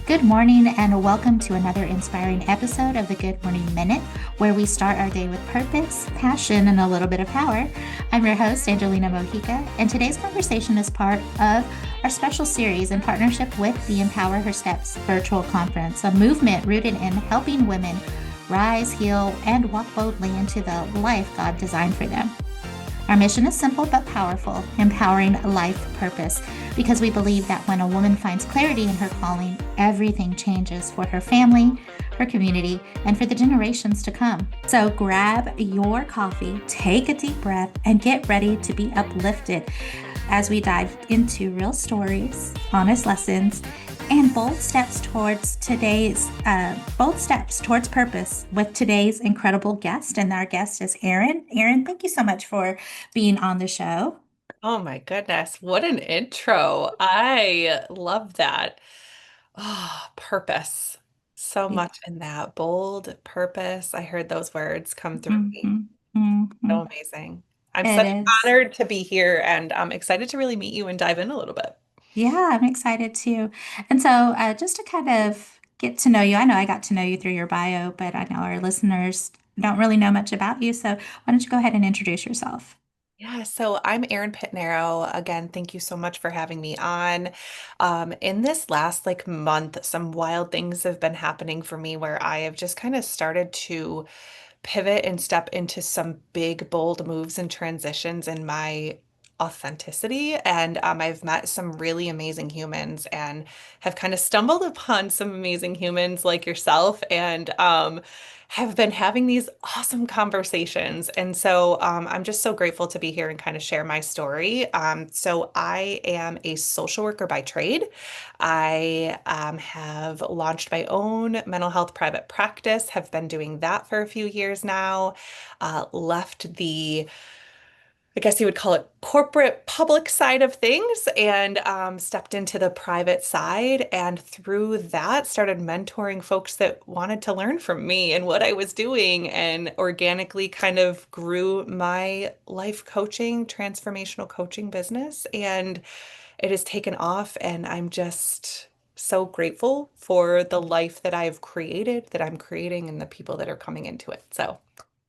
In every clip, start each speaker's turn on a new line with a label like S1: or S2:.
S1: Good morning, and welcome to another inspiring episode of the Good Morning Minute, where we start our day with purpose, passion, and a little bit of power. I'm your host, Angelina Mojica, and today's conversation is part of our special series in partnership with the Empower Her Steps virtual conference, a movement rooted in helping women rise, heal, and walk boldly into the life God designed for them. Our mission is simple but powerful, empowering life purpose, because we believe that when a woman finds clarity in her calling, everything changes for her family, her community, and for the generations to come. So grab your coffee, take a deep breath, and get ready to be uplifted as we dive into real stories, honest lessons, and bold steps towards purpose with today's incredible guest. And our guest is Erin. Erin, thank you so much for being on the show.
S2: Oh my goodness, what an intro. I love that. Oh, purpose. So
S1: Yeah.
S2: much in that. Bold purpose. I heard those words come through me.
S1: Mhm. Mhm.
S2: So amazing. I'm
S1: It
S2: such
S1: is.
S2: honored to be here and I'm excited to really meet you and dive in a little bit.
S1: Yeah, I'm excited too. And so, just to kind of get to know you, I know I got to know you through your bio, but I know our listeners don't really know much about you. So, why don't you go ahead and introduce yourself?
S2: Yeah, so I'm Erin Pittinaro. Again, thank you so much for having me on. In this last month, some wild things have been happening for me where I have just kind of started to pivot and step into some big, bold moves and transitions in my authenticity. And I've met some really amazing humans and have kind of stumbled upon some amazing humans like yourself and have been having these awesome conversations. And so I'm just so grateful to be here and kind of share my story. So I am a social worker by trade. I have launched my own mental health private practice, have been doing that for a few years now. Left the, I guess you would call it corporate public side of things and stepped into the private side. And through that, started mentoring folks that wanted to learn from me and what I was doing, and organically kind of grew my life coaching, transformational coaching business. And it has taken off, and I'm just so grateful for the life that I've created, that I'm creating, and the people that are coming into it. So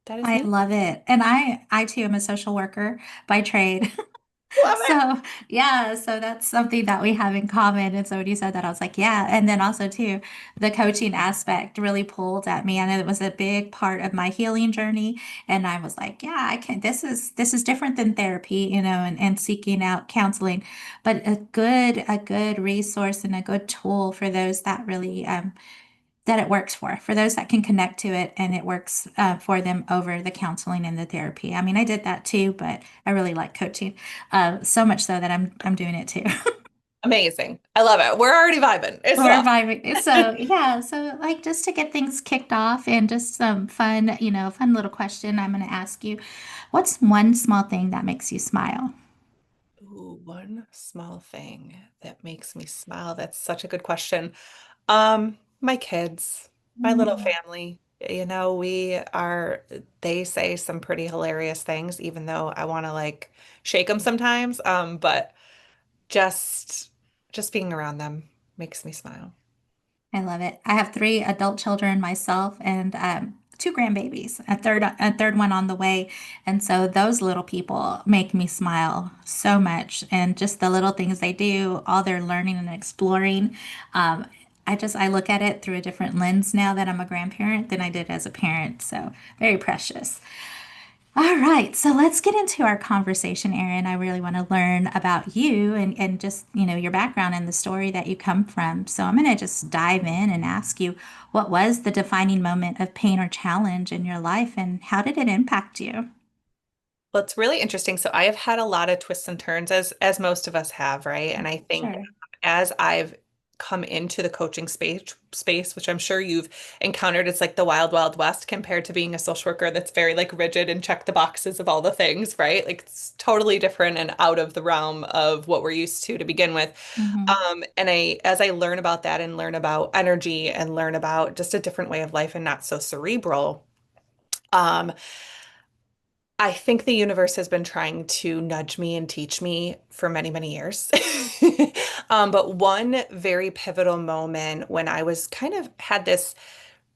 S2: that is
S1: I
S2: me.
S1: love it. And I too am a social worker by trade.
S2: Love it.
S1: So, yeah, so that's something that we have in common. And so when you said that, I was like, yeah. And then also, too, the coaching aspect really pulled at me. And it was a big part of my healing journey. And I was like, yeah, I can, this is different than therapy, and seeking out counseling, but a good resource and a good tool for those that really, that it works for those that can connect to it and it works for them over the counseling and the therapy. I mean, I did that too, but I really like coaching so much so that I'm doing it too.
S2: Amazing. I love it. We're already vibing. It's
S1: We're
S2: love.
S1: vibing. So yeah, so like just to get things kicked off and just some fun, fun little question I'm going to ask you. What's one small thing that makes you smile?
S2: Ooh, one small thing that makes me smile. That's such a good question. My kids, my little
S1: Mm.
S2: family. They say some pretty hilarious things, even though I want to shake them sometimes. But just just being around them makes me smile.
S1: I love it. I have three adult children myself and two grandbabies, a third one on the way. And so those little people make me smile so much. And just the little things they do, all their learning and exploring. Um, I look at it through a different lens now that I'm a grandparent than I did as a parent. So very precious. All right, so let's get into our conversation, Erin. I really want to learn about you and just, your background and the story that you come from. So I'm going to just dive in and ask you, what was the defining moment of pain or challenge in your life and how did it impact you?
S2: Well, it's really interesting. So I have had a lot of twists and turns as most of us have, right? And I think
S1: Sure.
S2: as I've come into the coaching space, which I'm sure you've encountered, it's like the wild, wild west compared to being a social worker that's very rigid and check the boxes of all the things, right? Like it's totally different and out of the realm of what we're used to begin with.
S1: Hmm.
S2: And as I learn about that and learn about energy and learn about just a different way of life and not so cerebral, um, I think the universe has been trying to nudge me and teach me for many, many years. But one very pivotal moment when I was kind of had this,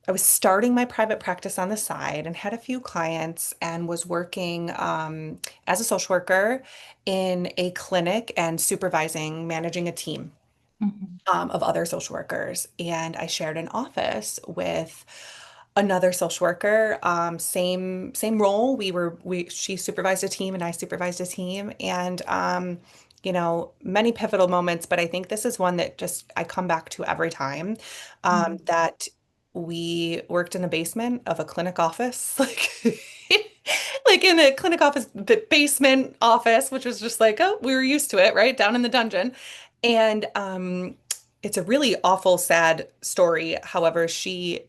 S2: I was starting my private practice on the side and had a few clients and was working as a social worker in a clinic and supervising, managing a team
S1: Mhm.
S2: of other social workers. And I shared an office with another social worker, same role. We she supervised a team and I supervised a team. And many pivotal moments, but I think this is one that just I come back to every time.
S1: Mhm.
S2: That we worked in the basement of a clinic office, like in a clinic office, the basement office, which was just like, oh, we were used to it, right? Down in the dungeon. And it's a really awful, sad story. However, she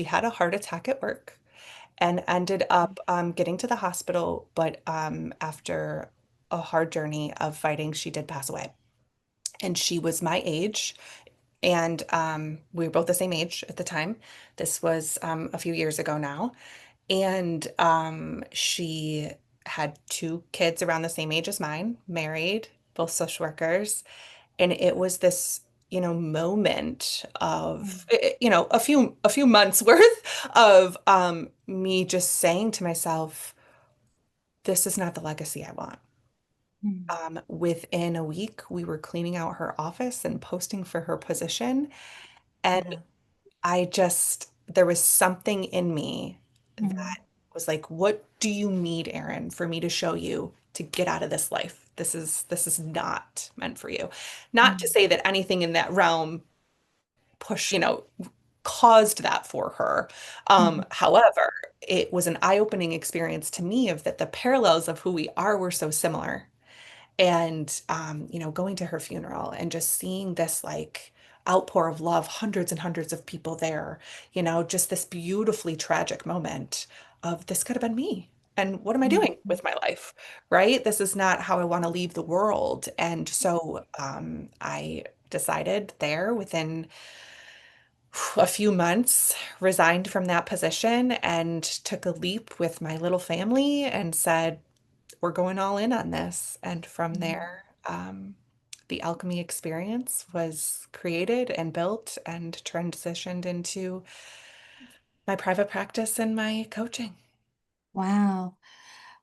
S2: had a heart attack at work and ended up getting to the hospital, but after a hard journey of fighting, she did pass away. And she was my age, and we were both the same age at the time. This was a few years ago now. And she had two kids around the same age as mine, married, both social workers. And it was this, moment of, a few months worth of me just saying to myself, this is not the legacy I want.
S1: Mhm.
S2: Within a week, we were cleaning out her office and posting for her position. And
S1: Wow.
S2: there was something in me
S1: Mhm.
S2: that was like, what do you need, Erin, for me to show you to get out of this life? This is not meant for you. Not to
S1: Mhm.
S2: say that anything in that realm push, caused that for her.
S1: Mhm.
S2: However, it was an eye-opening experience to me of that the parallels of who we are were so similar. And going to her funeral and just seeing this like outpour of love, hundreds and hundreds of people there, just this beautifully tragic moment of this could have been me. And what am I doing
S1: Mhm.
S2: with my life? Right? This is not how I want to leave the world. And so I decided there within a few months, resigned from that position and took a leap with my little family and said, we're going all in on this. And from
S1: Mhm.
S2: there, the alchemy experience was created and built and transitioned into my private practice and my coaching.
S1: Wow.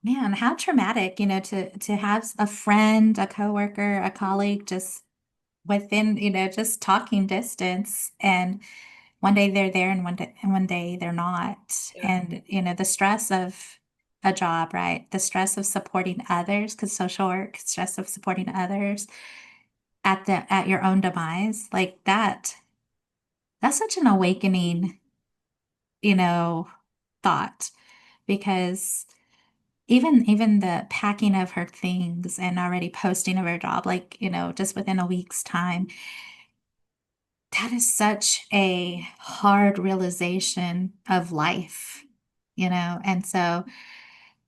S1: Man, how traumatic, to have a friend, a coworker, a colleague just within, just talking distance, and one day they're there and one day they're not.
S2: Yeah.
S1: And, the stress of a job, right? The stress of supporting others, because social work, stress of supporting others at your own demise, like that's such an awakening, you know, thought, because even the packing of her things and already posting of her job, like, just within a week's time, that is such a hard realization of life, and so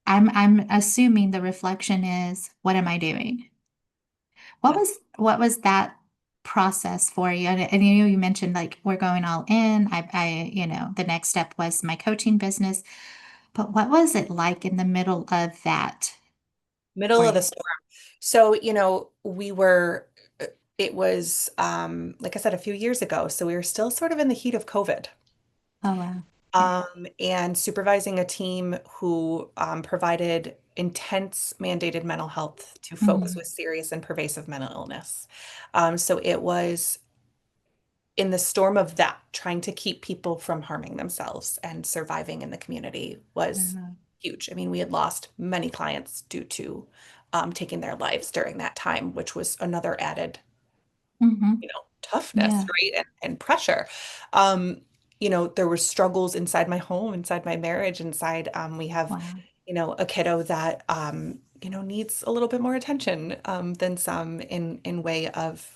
S1: I'm assuming the reflection is, what am I doing? What
S2: Yeah.
S1: was that process for you? And you mentioned, like, we're going all in. The next step was my coaching business, but what was it like in the middle of that
S2: Middle
S1: for
S2: of the
S1: you?
S2: storm. So, it was, like I said, a few years ago. So we were still sort of in the heat of COVID.
S1: Oh, wow. Okay.
S2: And supervising a team who provided intense mandated mental health to folks
S1: Mhm.
S2: with serious and pervasive mental illness. So it was in the storm of that, trying to keep people from harming themselves and surviving in the community was
S1: Mhm.
S2: huge. I mean, we had lost many clients due to taking their lives during that time, which was another added
S1: Mhm.
S2: toughness,
S1: Yeah.
S2: right? And pressure. Um, there were struggles inside my home, inside my marriage, inside we have,
S1: Wow.
S2: a kiddo that needs a little bit more attention than some in way of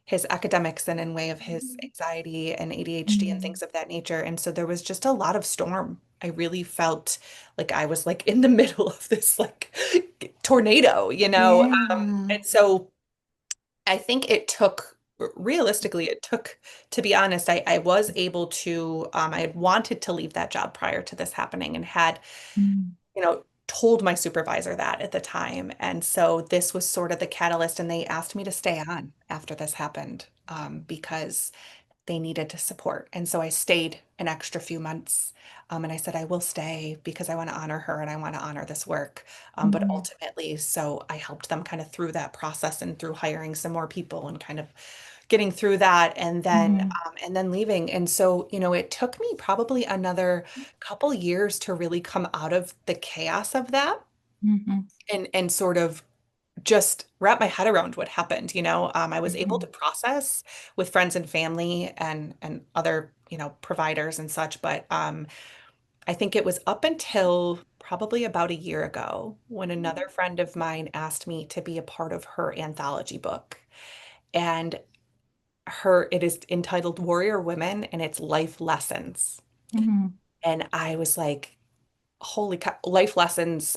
S2: his academics and in way of his anxiety and ADHD and
S1: Mhm.
S2: things of that nature. And so there was just a lot of storm. I really felt like I was like in the middle of this like tornado.
S1: Yeah.
S2: And so I think realistically, it took, to be honest, I was able to, I had wanted to leave that job prior to this happening and had,
S1: Mm.
S2: told my supervisor that at the time. And so this was sort of the catalyst, and they asked me to stay on after this happened, because they needed to support. And so I stayed an extra few months. And I said, I will stay because I want to honor her and I want to honor this work. But
S1: Mhm.
S2: ultimately, so I helped them kind of through that process and through hiring some more people and kind of getting through that,
S1: Mhm.
S2: and then leaving. And so, it took me probably another couple years to really come out of the chaos of that
S1: Mhm.
S2: and sort of just wrap my head around what happened. I was able to
S1: Mhm.
S2: process with friends and family and other, providers and such. But I think it was up until probably about a year ago when another friend of mine asked me to be a part of her anthology book. And it is entitled Warrior Women and it's life lessons.
S1: Mhm.
S2: And I was like, holy cow, life lessons,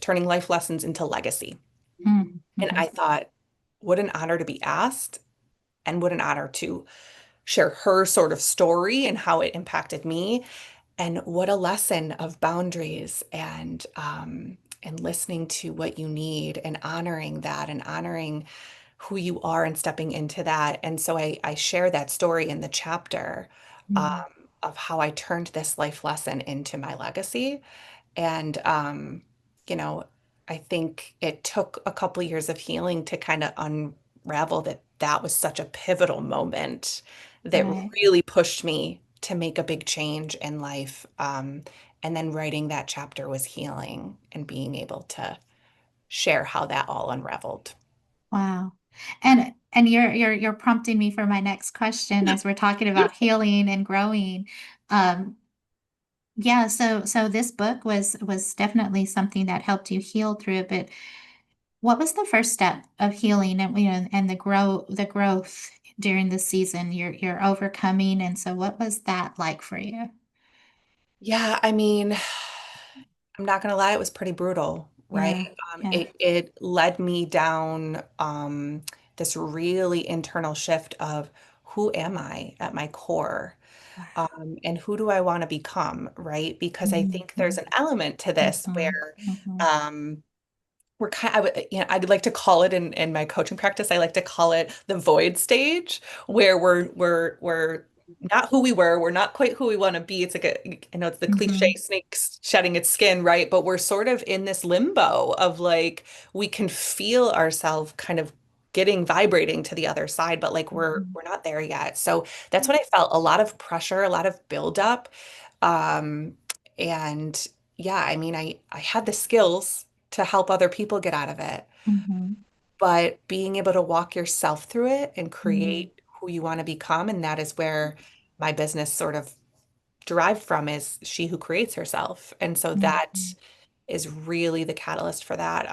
S2: turning life lessons into legacy.
S1: Mhm.
S2: And I
S1: Mhm.
S2: thought, what an honor to be asked, and what an honor to share her sort of story and how it impacted me. And what a lesson of boundaries and listening to what you need and honoring that and honoring who you are and stepping into that. And so I share that story in the chapter, um,
S1: Mhm.
S2: of how I turned this life lesson into my legacy. And, you know, I think it took a couple years of healing to kind of unravel that that was such a pivotal moment that
S1: Right.
S2: really pushed me to make a big change in life. And then writing that chapter was healing and being able to share how that all unraveled.
S1: Wow. And you're prompting me for my next question as we're talking about healing and growing. Um, yeah, so this book was definitely something that helped you heal through it, but what was the first step of healing and and the growth during the season? You're overcoming, and so what was that like for you?
S2: Yeah, I mean, I'm not gonna lie, it was pretty brutal, right?
S1: Yeah, yeah.
S2: It led me down this really internal shift of who am I at my core, and who do I want to become, right? Because I think there's
S1: Mhm.
S2: an element to this
S1: Mhm.
S2: where
S1: Mhm.
S2: um, we're kind of, I'd like to call it in my coaching practice, I like to call it the void stage, where we're not who we were, we're not quite who we want to be. It's like I know it's the cliche
S1: Mhm.
S2: snake shedding its skin, right? But we're sort of in this limbo of like we can feel ourselves kind of getting vibrating to the other side, but like
S1: Mhm.
S2: we're not there yet. So that's what I felt, a lot of pressure, a lot of buildup. Um, and yeah, I mean, I had the skills to help other people get out of it.
S1: Mhm.
S2: But being able to walk yourself through it and
S1: Mhm.
S2: create who you want to become, and that is where my business sort of derived from, is she who creates herself. And so that
S1: Mhm.
S2: is really the catalyst for that.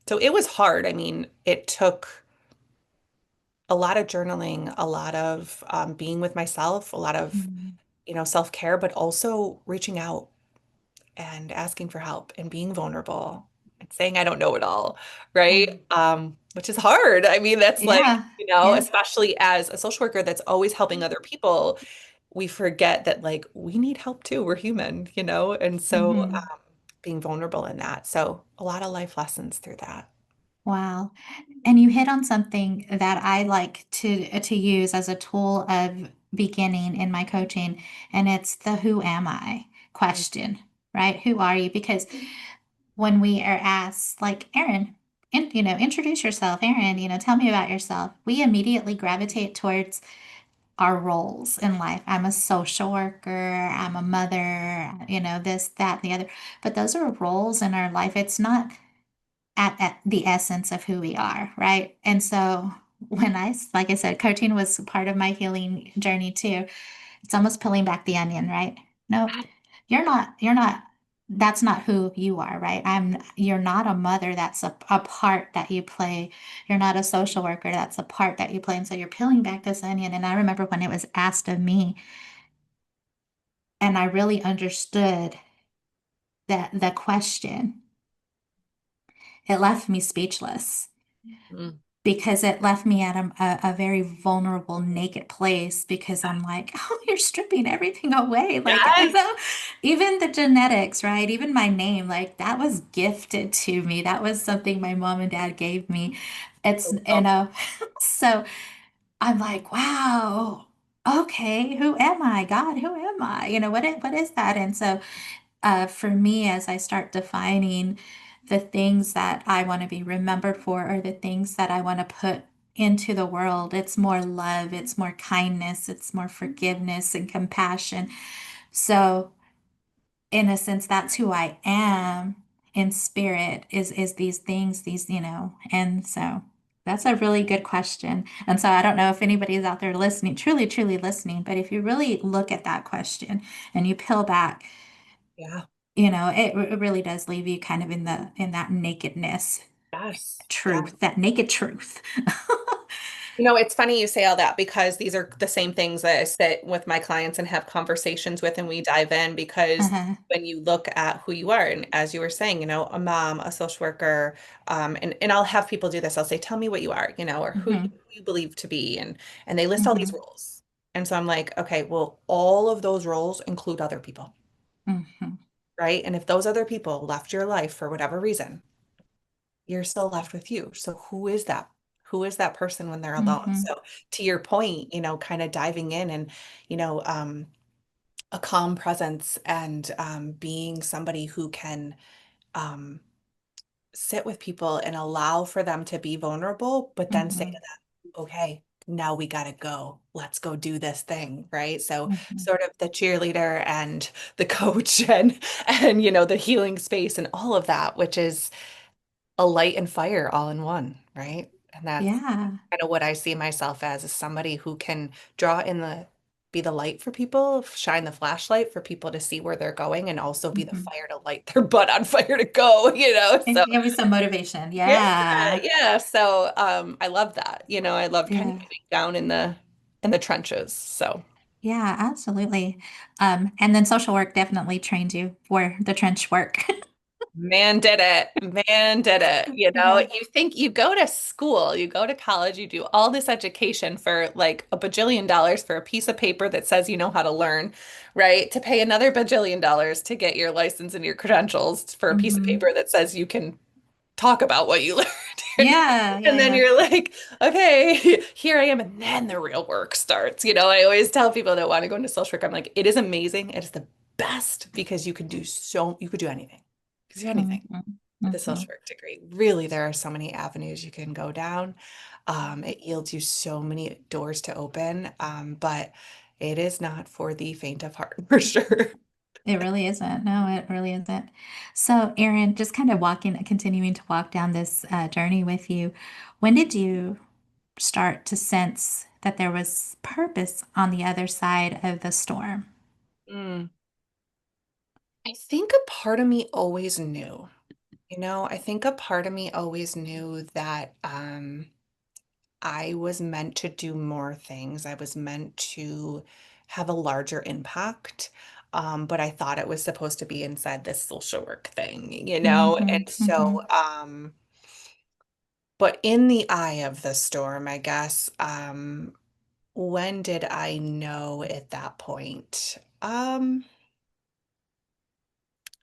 S2: So it was hard. I mean, it took a lot of journaling, a lot of being with myself, a lot of,
S1: Mhm.
S2: self-care, but also reaching out and asking for help and being vulnerable and saying I don't know it all, right?
S1: Mhm.
S2: Which is hard. I mean, that's like,
S1: Yeah, yeah.
S2: especially as a social worker that's always helping other people, we forget that like we need help too. We're human, and so
S1: Mhm.
S2: being vulnerable in that. So a lot of life lessons through that.
S1: Wow. And you hit on something that I like to use as a tool of beginning in my coaching, and it's the who am I question, right? Who are you? Because when we are asked, like, Erin, introduce yourself, Erin, tell me about yourself, we immediately gravitate towards our roles in life. I'm a social worker, I'm a mother, this, that, and the other. But those are roles in our life. It's not at the essence of who we are, right? And so like I said, coaching was part of my healing journey too. It's almost peeling back the onion, right? No, you're not, that's not who you are, right? You're not a mother. That's a part that you play. You're not a social worker. That's a part that you play. And so you're peeling back this onion. And I remember when it was asked of me and I really understood that the question, it left me speechless
S2: Mm.
S1: because it left me at a very vulnerable, naked place because I'm like, oh, you're stripping everything away. Like,
S2: Yes.
S1: so even the genetics, right? Even my name, like that was gifted to me. That was something my mom and dad gave me. It's,
S2: Oh,
S1: so I'm like, wow, okay, who am I? God, who am I? What is that? And so for me, as I start defining the things that I want to be remembered for, or the things that I want to put into the world, it's more love, it's more kindness, it's more forgiveness and compassion. So, in a sense, that's who I am in spirit is these things, and so that's a really good question. And so I don't know if anybody's out there listening, truly, truly listening, but if you really look at that question and you peel back,
S2: yeah.
S1: it really does leave you kind of in that nakedness,
S2: Yes. Yeah.
S1: truth, that naked truth.
S2: It's funny you say all that because these are the same things that I sit with my clients and have conversations with, and we dive in because
S1: Uh-huh.
S2: when you look at who you are, and as you were saying, a mom, a social worker, and I'll have people do this. I'll say, tell me what you are, or
S1: Hmm.
S2: who you believe to be, and they list all these
S1: Hmm.
S2: roles. And so I'm like, okay, well, all of those roles include other people,
S1: Hmm.
S2: right? And if those other people left your life for whatever reason, you're still left with you. So who is that? Who is that person when they're alone?
S1: Hmm.
S2: So to your point, kind of diving in and, you know, um, a calm presence and being somebody who can um, sit with people and allow for them to be vulnerable, but then say to
S1: Hmm.
S2: them, okay, now we got to go. Let's go do this thing, right? So
S1: Hmm.
S2: sort of the cheerleader and the coach and the healing space and all of that, which is a light and fire all in one, right? And that's
S1: Yeah.
S2: kind of what I see myself as somebody who can draw in be the light for people, shine the flashlight for people to see where they're going, and also be the
S1: Hmm.
S2: fire to light their butt on fire to go. So
S1: Give me some motivation.
S2: yeah,
S1: Yeah.
S2: yeah. So I love that. I love kind of
S1: Yeah.
S2: getting down in the trenches. So
S1: Yeah, absolutely. And then social work definitely trained you for the trench work.
S2: man did it. Man did it.
S1: Yeah.
S2: You think you go to school, you go to college, you do all this education for like a bajillion dollars for a piece of paper that says you know how to learn, right? To pay another bajillion dollars to get your license and your credentials for a piece of
S1: Hmm.
S2: paper that says you can talk about what you learned.
S1: Yeah, yeah,
S2: And then
S1: yeah.
S2: you're like, okay, here I am. And then the real work starts. I always tell people that want to go into social work, I'm like, it is amazing. It is the best because you could do anything. You could do anything
S1: Hmm.
S2: with a
S1: Hmm.
S2: social work degree. Really, there are so many avenues you can go down. It yields you so many doors to open, but it is not for the faint of heart, for sure.
S1: It really isn't. No, it really isn't. So, Erin, just kind of continuing to walk down this journey with you, when did you start to sense that there was purpose on the other side of the storm?
S2: Mm. I think a part of me always knew. I think a part of me always knew that I was meant to do more things. I was meant to have a larger impact. But I thought it was supposed to be inside this social work thing.
S1: Hmm.
S2: And so,
S1: Hmm.
S2: but in the eye of the storm, I guess, when did I know at that point?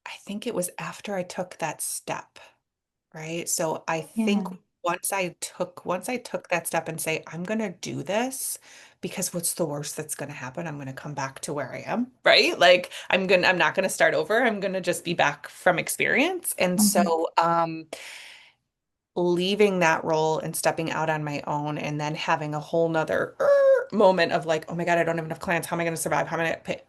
S2: I think it was after I took that step. Right? So I think
S1: Yeah.
S2: once I took that step and say, I'm gonna do this because what's the worst that's gonna happen? I'm gonna come back to where I am, right? Like I'm not gonna start over. I'm gonna just be back from experience. And
S1: Hmm.
S2: so leaving that role and stepping out on my own and then having a whole nother moment of like, oh my God, I don't have enough clients. How am I gonna survive? How am I gonna pay?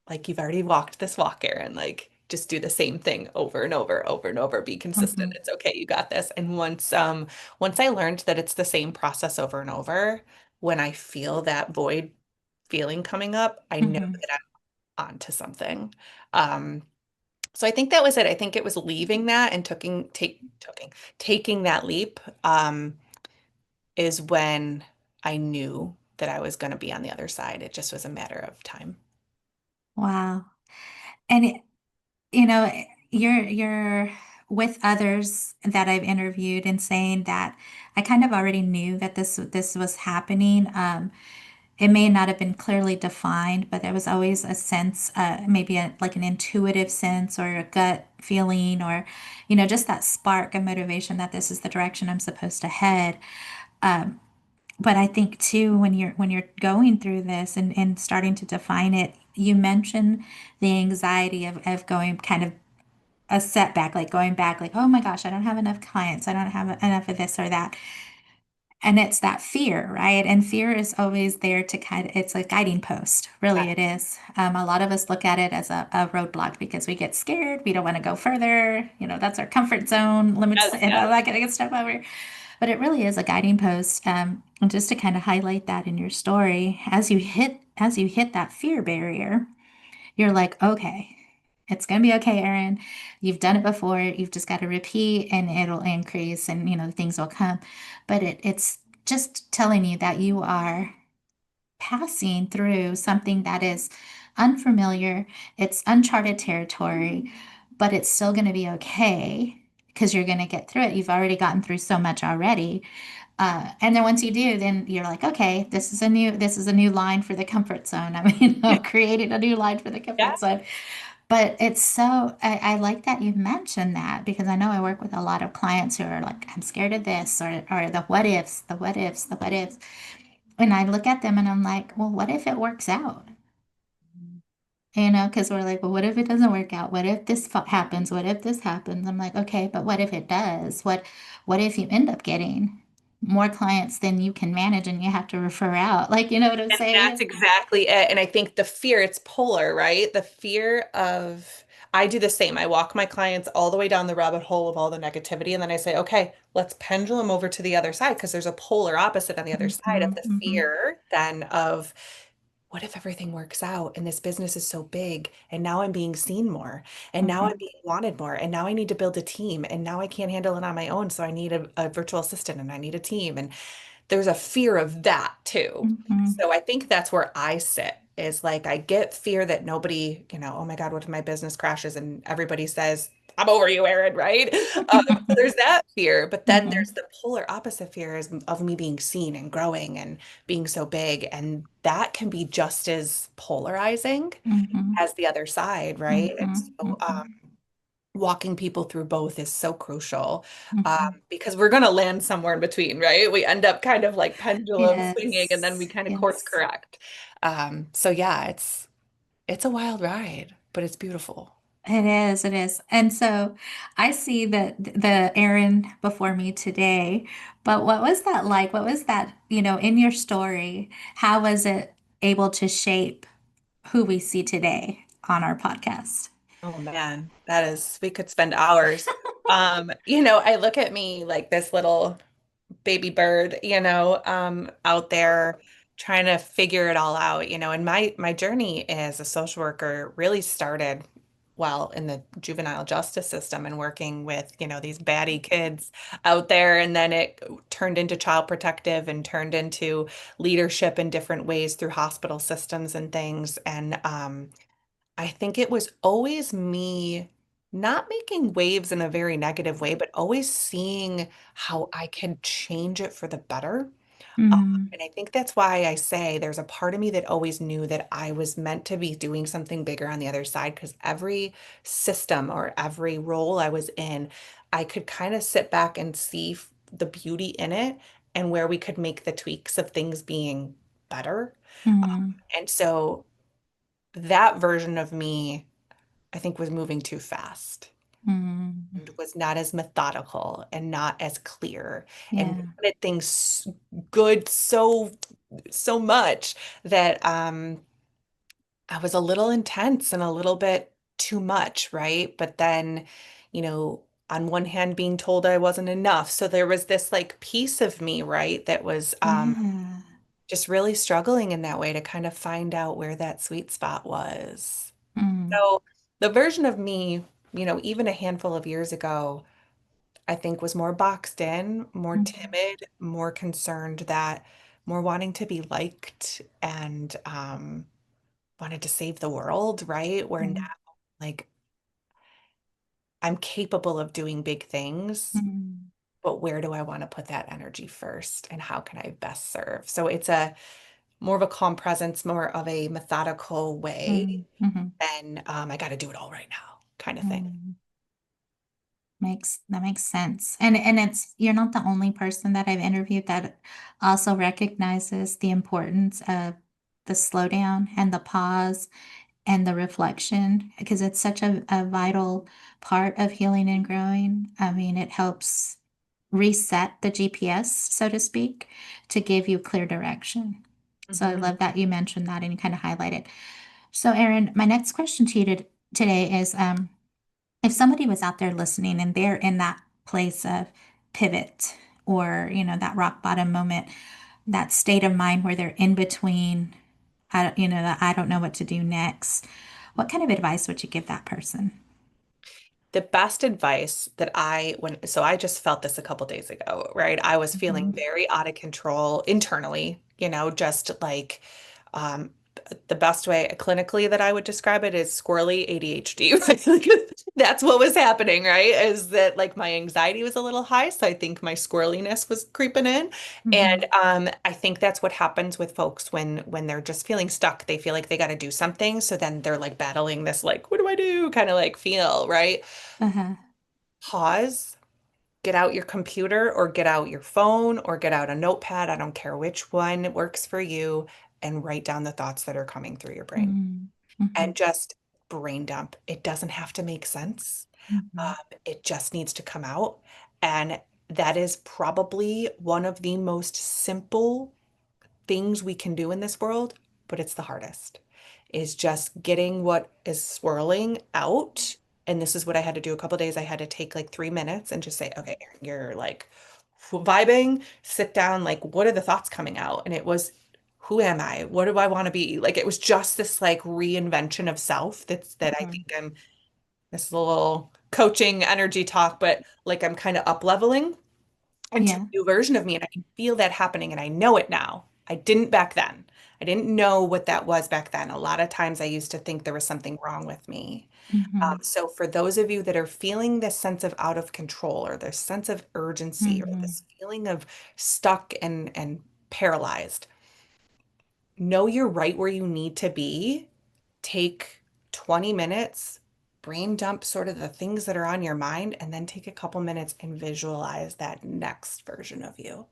S2: Like you've already walked this walk, Erin. Like just do the same thing over and over, over and over. Be consistent.
S1: Hmm.
S2: It's okay. You got this. And once I learned that it's the same process over and over, when I feel that void feeling coming up, I know
S1: Hmm.
S2: that I'm onto something. Um, so I think that was it. I think it was leaving that and taking that leap, is when I knew that I was going to be on the other side. It just was a matter of time.
S1: Wow. And you know, you're with others that I've interviewed and saying that I kind of already knew that this was happening. It may not have been clearly defined, but there was always a sense, maybe like an intuitive sense or a gut feeling, or just that spark of motivation that this is the direction I'm supposed to head. But I think too, when you're going through this and starting to define it, you mentioned the anxiety of going kind of a setback, like going back, like, oh my gosh, I don't have enough clients. I don't have enough of this or that. And it's that fear, right? And fear is always there to it's a guiding post. Really, it is. A lot of us look at it as a roadblock because we get scared. We don't want to go further. That's our comfort zone limits,
S2: Yes,
S1: and I'm
S2: yes.
S1: not going to get stuff over. But it really is a guiding post. And just to kind of highlight that in your story, as you hit that fear barrier, you're like, okay, it's going to be okay, Erin. You've done it before. You've just got to repeat and it'll increase and, things will come. But it's just telling you that you are passing through something that is unfamiliar. It's uncharted territory, but it's still going to be okay because you're going to get through it. You've already gotten through so much already. And then once you do, then you're like, okay, this is a new line for the comfort zone. I mean, I'm creating a new line for the
S2: Yeah.
S1: comfort zone. But it's I like that you mentioned that because I know I work with a lot of clients who are like, I'm scared of this or the what ifs, the what ifs, the what ifs. And I look at them and I'm like, well, what if it works out? Because we're like, well, what if it doesn't work out? What if this happens? What if this happens? I'm like, okay, but what if it does? What if you end up getting more clients than you can manage and you have to refer out? Like, you know what I'm
S2: And that's
S1: saying?
S2: exactly it. And I think the fear, it's polar, right? The fear of, I do the same. I walk my clients all the way down the rabbit hole of all the negativity. And then I say, okay, let's pendulum over to the other side because there's a polar opposite on the other side of
S1: Hmm.
S2: the
S1: Hmm.
S2: fear then of, what if everything works out and this business is so big and now I'm being seen more and now I'm
S1: Hmm.
S2: being wanted more and now I need to build a team and now I can't handle it on my own. So I need a virtual assistant and I need a team. And there's a fear of that too.
S1: Hmm.
S2: So I think that's where I sit is like I get fear that nobody, oh my God, what if my business crashes and everybody says, I'm over you, Erin, right? So there's that fear, but then
S1: Hmm.
S2: there's the polar opposite fear is of me being seen and growing and being so big. And that can be just as polarizing
S1: Hmm.
S2: as the other side, right? And
S1: Hmm.
S2: so walking people through both is so crucial
S1: Hmm.
S2: because we're going to land somewhere in between, right? We end up kind of like pendulum swinging and then we
S1: Yes,
S2: kind of course
S1: yes.
S2: correct. So yeah, it's a wild ride, but it's beautiful.
S1: It is, it is. And so I see the Erin before me today, but what was that like? What was that, in your story? How was it able to shape who we see today on our podcast?
S2: Oh man, we could spend hours. I look at me like this little baby bird, out there trying to figure it all out, and my journey as a social worker really started well in the juvenile justice system and working with, these baddie kids out there. And then it turned into child protective and turned into leadership in different ways through hospital systems and things. And I think it was always me not making waves in a very negative way, but always seeing how I can change it for the better.
S1: Mm,
S2: And I think that's why I say there's a part of me that always knew that I was meant to be doing something bigger on the other side because every system or every role I was in, I could kind of sit back and see the beauty in it and where we could make the tweaks of things being better.
S1: mm,
S2: And so that version of me, I think, was moving too fast
S1: mm.
S2: and was not as methodical and not as clear and
S1: Yeah.
S2: wanted things good so much that I was a little intense and a little bit too much, right? But then, on one hand being told I wasn't enough. So there was this like piece of me, right, that was
S1: Yeah.
S2: just really struggling in that way to kind of find out where that sweet spot was.
S1: Mm,
S2: So the version of me, even a handful of years ago, I think was more boxed in, more
S1: mm,
S2: timid, more concerned that more wanting to be liked and wanted to save the world, right? Where now,
S1: mm,
S2: like, I'm capable of doing big things,
S1: Mm,
S2: but where do I want to put that energy first and how can I best serve? So it's a more of a calm presence, more of a methodical way
S1: mm, mhm,
S2: than I got to do it all right now kind of thing.
S1: mm. Makes sense. And it's you're not the only person that I've interviewed that also recognizes the importance of the slowdown and the pause and the reflection because it's such a vital part of healing and growing. I mean, it helps reset the GPS, so to speak, to give you clear direction. So I
S2: Mhm.
S1: love that you mentioned that and you kind of highlighted. So, Erin, my next question to you today is if somebody was out there listening and they're in that place of pivot or, that rock bottom moment, that state of mind where they're in between, that I don't know what to do next, what kind of advice would you give that person?
S2: The best advice that so I just felt this a couple days ago, right? I was feeling
S1: Mhm.
S2: very out of control internally, just like um, the best way clinically that I would describe it is squirrely ADHD, right? Like, that's what was happening, right? Is that like my anxiety was a little high, so I think my squirreliness was creeping in. And
S1: Mhm.
S2: I think that's what happens with folks when they're just feeling stuck. They feel like they got to do something, so then they're like battling this like, what do I do? Kind of like feel, right?
S1: Uh-huh.
S2: Pause, get out your computer or get out your phone or get out a notepad. I don't care which one works for you, and write down the thoughts that are coming through your brain
S1: Mhm. Mhm.
S2: and just brain dump. It doesn't have to make sense.
S1: Mhm.
S2: It just needs to come out. And that is probably one of the most simple things we can do in this world, but it's the hardest, is just getting what is swirling out. And this is what I had to do a couple days. I had to take like 3 minutes and just say, okay, Erin, you're like vibing, sit down, like, what are the thoughts coming out? And it was, who am I? What do I want to be? Like, it was just this like reinvention of self that I
S1: Mhm.
S2: think this is a little coaching energy talk, but like I'm kind of up leveling into
S1: Yeah.
S2: a new version of me. And I can feel that happening. And I know it now. I didn't back then. I didn't know what that was back then. A lot of times I used to think there was something wrong with me.
S1: Mhm.
S2: So for those of you that are feeling this sense of out of control or this sense of urgency or
S1: Mhm.
S2: this feeling of stuck and paralyzed, know you're right where you need to be. Take 20 minutes, brain dump sort of the things that are on your mind, and then take a couple minutes and visualize that next version of you.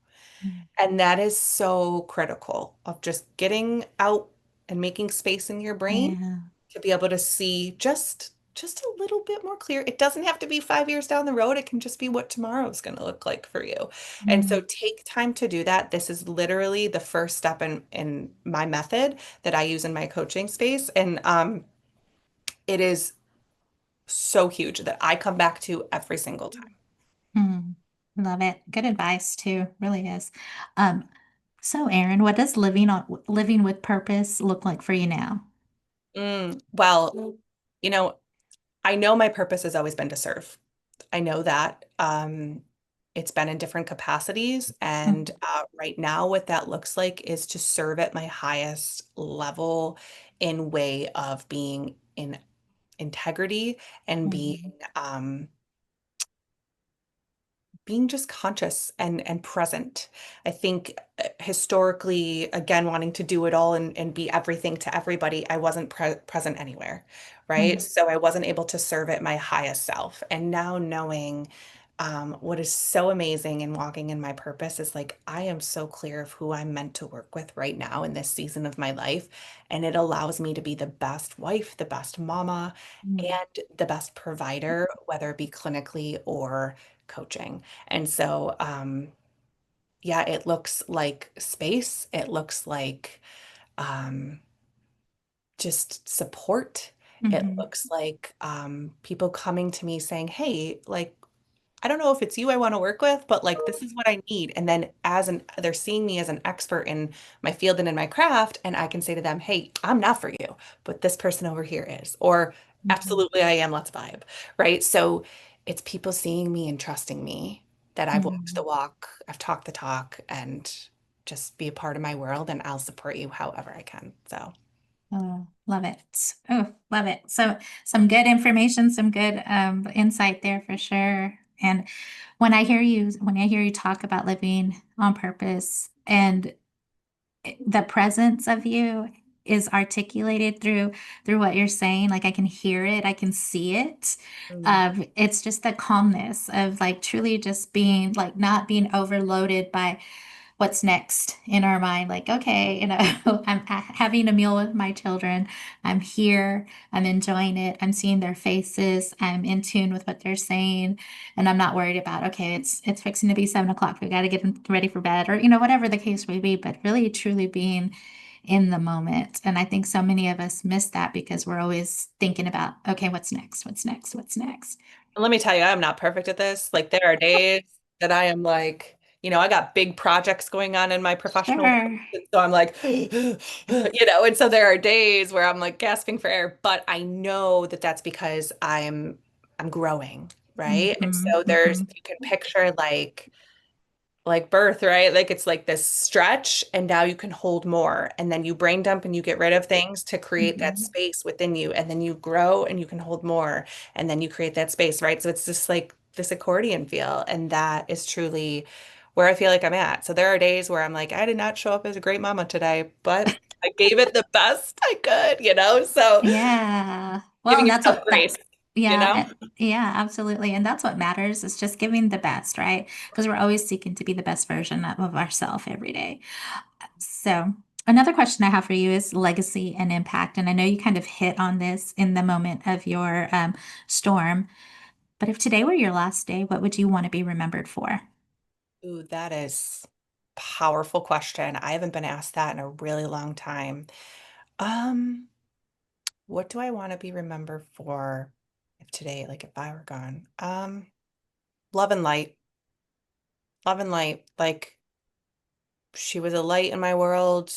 S1: Mhm.
S2: And that is so critical of just getting out and making space in your brain
S1: Yeah.
S2: to be able to see just a little bit more clear. It doesn't have to be 5 years down the road. It can just be what tomorrow is going to look like for you. And so
S1: Mhm.
S2: take time to do that. This is literally the first step in my method that I use in my coaching space. And it is so huge that I come back to every single time.
S1: Mhm. Love it. Good advice too. Really is. Um, so Erin, what does living with purpose look like for you now?
S2: Well, you know, I know my purpose has always been to serve. I know that. It's been in different capacities. And
S1: Mhm.
S2: right now, what that looks like is to serve at my highest level in way of being in integrity and
S1: Mhm.
S2: um, being just conscious and present. I think historically, again, wanting to do it all and be everything to everybody, I wasn't present anywhere, right?
S1: Mhm.
S2: So I wasn't able to serve at my highest self. And now knowing what is so amazing and walking in my purpose is like I am so clear of who I'm meant to work with right now in this season of my life. And it allows me to be the best wife, the best mama,
S1: Mhm.
S2: and the best provider, whether it be clinically or coaching. And so, yeah, it looks like space. It looks like um, just support. It
S1: Mhm.
S2: looks like people coming to me saying, hey, like, I don't know if it's you I want to work with, but like this is what I need. And then they're seeing me as an expert in my field and in my craft, and I can say to them, hey, I'm not for you, but this person over here is. Or
S1: Mhm.
S2: absolutely I am, let's vibe. Right. So it's people seeing me and trusting me that I've walked the
S1: Mhm.
S2: walk, I've talked the talk, and just be a part of my world, and I'll support you however I can. So
S1: Oh, love it. Oh, love it. So some good information, some good insight there for sure. And when I hear you talk about living on purpose and the presence of you is articulated through what you're saying, like I can hear it, I can see it.
S2: Mm.
S1: It's just the calmness of like truly just being like not being overloaded by what's next in our mind. Like, okay, I'm having a meal with my children. I'm here. I'm enjoying it. I'm seeing their faces. I'm in tune with what they're saying. And I'm not worried about, okay, it's fixing to be 7 o'clock. We got to get them ready for bed or, whatever the case may be, but really truly being in the moment. And I think so many of us miss that because we're always thinking about, okay, what's next? What's next? What's next?
S2: And let me tell you, I'm not perfect at this. Like there are days that I am like, I got big projects going on in my professional life.
S1: Sure.
S2: And so I'm like, and so there are days where I'm like gasping for air, but I know that that's because I'm growing, right? And
S1: Hmm.
S2: so there's,
S1: Hmm.
S2: if you can picture like birth, right? Like it's like this stretch, and now you can hold more. And then you brain dump and you get rid of things to create that
S1: Hmm.
S2: space within you. And then you grow and you can hold more. And then you create that space, right? So it's just like this accordion feel. And that is truly where I feel like I'm at. So there are days where I'm like, I did not show up as a great mama today, but I gave it the best I could, So
S1: Yeah. Well,
S2: giving
S1: and that's
S2: yourself
S1: what that,
S2: grace, you
S1: yeah,
S2: know?
S1: yeah, absolutely. And that's what matters is just giving the best, right? Because we're always seeking to be the best version of ourselves every day. So, another question I have for you is legacy and impact. And I know you kind of hit on this in the moment of your storm, but if today were your last day, what would you want to be remembered for?
S2: Ooh, that is powerful question. I haven't been asked that in a really long time. Um, what do I want to be remembered for if today, like if I were gone? Love and light. Love and light. Like she was a light in my world,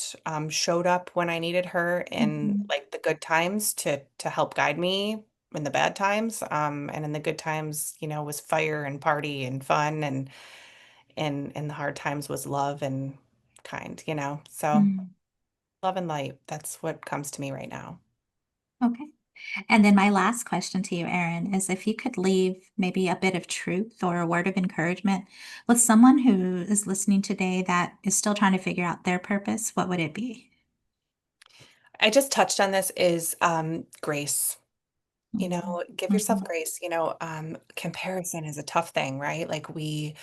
S2: showed up when I needed her in
S1: Mhm.
S2: like the good times to help guide me in the bad times. And in the good times, was fire and party and fun, and in the hard times was love and kind. So
S1: Mm.
S2: love and light, that's what comes to me right now.
S1: Okay. And then my last question to you, Erin, is if you could leave maybe a bit of truth or a word of encouragement with someone who is listening today that is still trying to figure out their purpose, what would it be?
S2: I just touched on this is grace.
S1: Mhm.
S2: Give yourself
S1: Mhm.
S2: grace. Comparison is a tough thing, right? Like we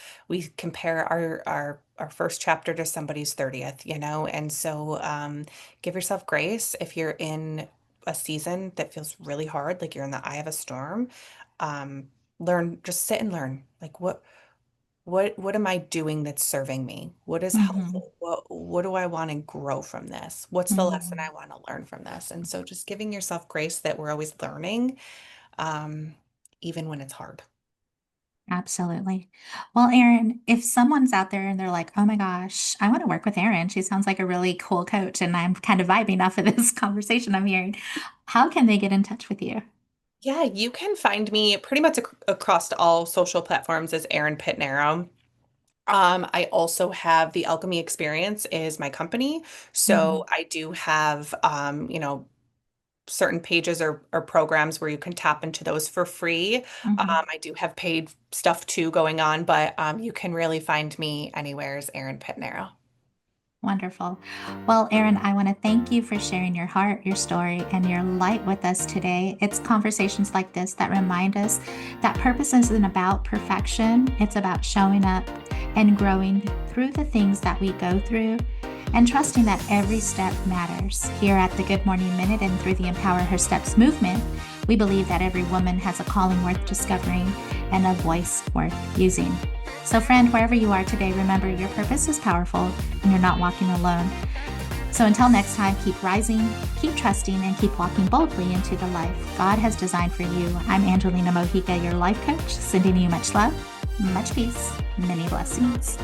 S2: compare our first chapter to somebody's 30th, and so give yourself grace if you're in a season that feels really hard, like you're in the eye of a storm. Um, Learn, just sit and learn. Like what am I doing that's serving me? What is
S1: Mhm.
S2: helpful? What do I want to grow from this? What's the lesson I
S1: Mhm.
S2: want to learn from this? And so just giving yourself grace that we're always learning, um, even when it's hard.
S1: Absolutely. Well, Erin, if someone's out there and they're like, oh my gosh, I want to work with Erin. She sounds like a really cool coach, and I'm kind of vibing off of this conversation I'm hearing. How can they get in touch with you?
S2: Yeah, you can find me pretty much across all social platforms as Erin Pittinaro. I also have the Alchemy Experience is my company. So
S1: Mhm.
S2: I do have certain pages or programs where you can tap into those for free.
S1: Mhm.
S2: I do have paid stuff too going on, but you can really find me anywhere as Erin Pitnaro.
S1: Wonderful. Well, Erin, I want to thank you for sharing your heart, your story, and your light with us today. It's conversations like this that remind us that purpose isn't about perfection, it's about showing up and growing through the things that we go through and trusting that every step matters. Here at the Good Morning Minute and through the Empower Her Steps movement, we believe that every woman has a calling worth discovering and a voice worth using. So, friend, wherever you are today, remember your purpose is powerful and you're not walking alone. So, until next time, keep rising, keep trusting, and keep walking boldly into the life God has designed for you. I'm Angelina Mojica, your life coach, sending you much love, much peace, many blessings.